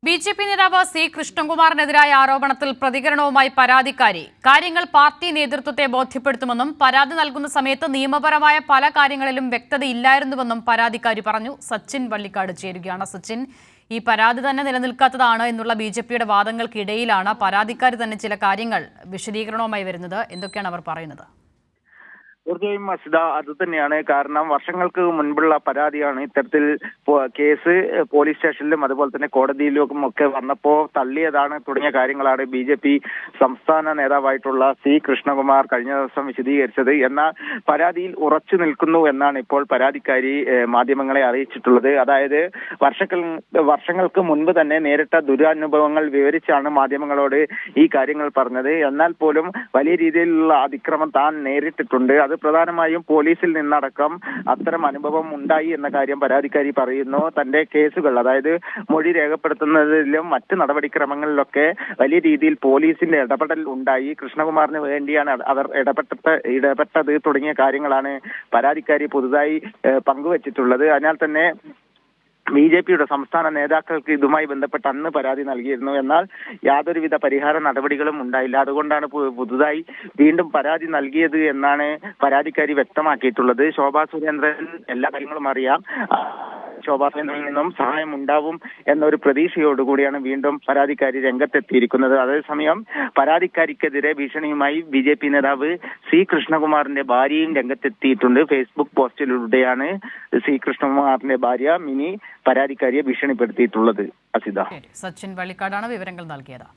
BJP. നേതാവ് C കൃഷ്ണകുമാറിനെതിരായ ആരോപണത്തിൽ പ്രതികരണവുമായി പരാതിക്കാരി. കാര്യങ്ങൾ പാർട്ടി നേതൃത്വത്തെ ബോധ്യപ്പെടുത്തുമെന്നും പരാതി നൽകുന്ന സമയത്ത് നിയമപരമായ പല കാര്യങ്ങളിലും വ്യക്തതയില്ലായിരുന്നുവെന്നും പരാതിക്കാരി പറഞ്ഞു. സച്ചിൻ വള്ളിക്കാട് ചേരുകയാണ്. സച്ചിൻ, ഈ പരാതി തന്നെ നിലനിൽക്കാത്തതാണ് എന്നുള്ള ബി.ജെ.പിയുടെ വാദങ്ങൾക്കിടയിലാണ് പരാതിക്കാരി തന്നെ ചില കാര്യങ്ങൾ വിശദീകരണവുമായി വരുന്നത്. എന്തൊക്കെയാണ് അവർ പറയുന്നത്? തീർച്ചയായും അസിത, അത് തന്നെയാണ് കാരണം. വർഷങ്ങൾക്ക് മുൻപുള്ള പരാതിയാണ്. ഇത്തരത്തിൽ കേസ് പോലീസ് സ്റ്റേഷനിലും അതുപോലെ തന്നെ കോടതിയിലും ഒക്കെ വന്നപ്പോൾ തള്ളിയതാണ് തുടങ്ങിയ കാര്യങ്ങളാണ് ബി.ജെ.പി. സംസ്ഥാന നേതാവായിട്ടുള്ള സി കൃഷ്ണകുമാർ കഴിഞ്ഞ ദിവസം വിശദീകരിച്ചത്. എന്നാൽ പരാതിയിൽ ഉറച്ചു നിൽക്കുന്നു എന്നാണ് ഇപ്പോൾ പരാതിക്കാരി മാധ്യമങ്ങളെ അറിയിച്ചിട്ടുള്ളത്. അതായത് വർഷങ്ങൾക്ക് മുൻപ് തന്നെ നേരിട്ട ദുരനുഭവങ്ങൾ വിവരിച്ചാണ് മാധ്യമങ്ങളോട് ഈ കാര്യങ്ങൾ പറഞ്ഞത്. എന്നാൽ പോലും വലിയ രീതിയിലുള്ള അതിക്രമം താൻ നേരിട്ടിട്ടുണ്ട്. അത് പ്രധാനമായും പോലീസിൽ നിന്നടക്കം അത്തരം അനുഭവം ഉണ്ടായി എന്ന കാര്യം പരാതിക്കാരി പറയുന്നു. തന്റെ കേസുകൾ, അതായത് മൊഴി രേഖപ്പെടുത്തുന്നതിലും മറ്റ് നടപടിക്രമങ്ങളിലൊക്കെ വലിയ രീതിയിൽ പോലീസിന്റെ ഇടപെടൽ ഉണ്ടായി. കൃഷ്ണകുമാറിന് വേണ്ടിയാണ് അവർ ഇടപെട്ടത് തുടങ്ങിയ കാര്യങ്ങളാണ് പരാതിക്കാരി പുതുതായി പങ്കുവച്ചിട്ടുള്ളത്. അതിനാൽ തന്നെ ബി.ജെ.പിയുടെ സംസ്ഥാന നേതാക്കൾക്ക് ഇതുമായി ബന്ധപ്പെട്ട് അന്ന് പരാതി നൽകിയിരുന്നു. എന്നാൽ യാതൊരുവിധ പരിഹാര നടപടികളും ഉണ്ടായില്ല. അതുകൊണ്ടാണ് പുതുതായി വീണ്ടും പരാതി നൽകിയത് എന്നാണ് പരാതിക്കാരി വ്യക്തമാക്കിയിട്ടുള്ളത്. ശോഭാ സുരേന്ദ്രൻ എല്ലാ കാര്യങ്ങളും അറിയാം. ശോഭാ സുരേന്ദ്രനിൽ നിന്നും സഹായം ഉണ്ടാവും എന്നൊരു പ്രതീക്ഷയോടുകൂടിയാണ് വീണ്ടും പരാതിക്കാരി രംഗത്തെത്തിയിരിക്കുന്നത്. അതേസമയം പരാതിക്കാരിക്കെതിരെ ഭീഷണിയുമായി ബി.ജെ.പി. നേതാവ് സി കൃഷ്ണകുമാറിന്റെ ഭാര്യയും രംഗത്തെത്തിയിട്ടുണ്ട്. ഫേസ്ബുക്ക് പോസ്റ്റിലൂടെയാണ് സി കൃഷ്ണകുമാറിന്റെ ഭാര്യ മിനി പരാതിക്കാരിയെ ഭീഷണിപ്പെടുത്തിയിട്ടുള്ളത്. അസിത. സച്ചിൻ വള്ളിക്കാടാണ് വിവരങ്ങൾ നൽകിയത്.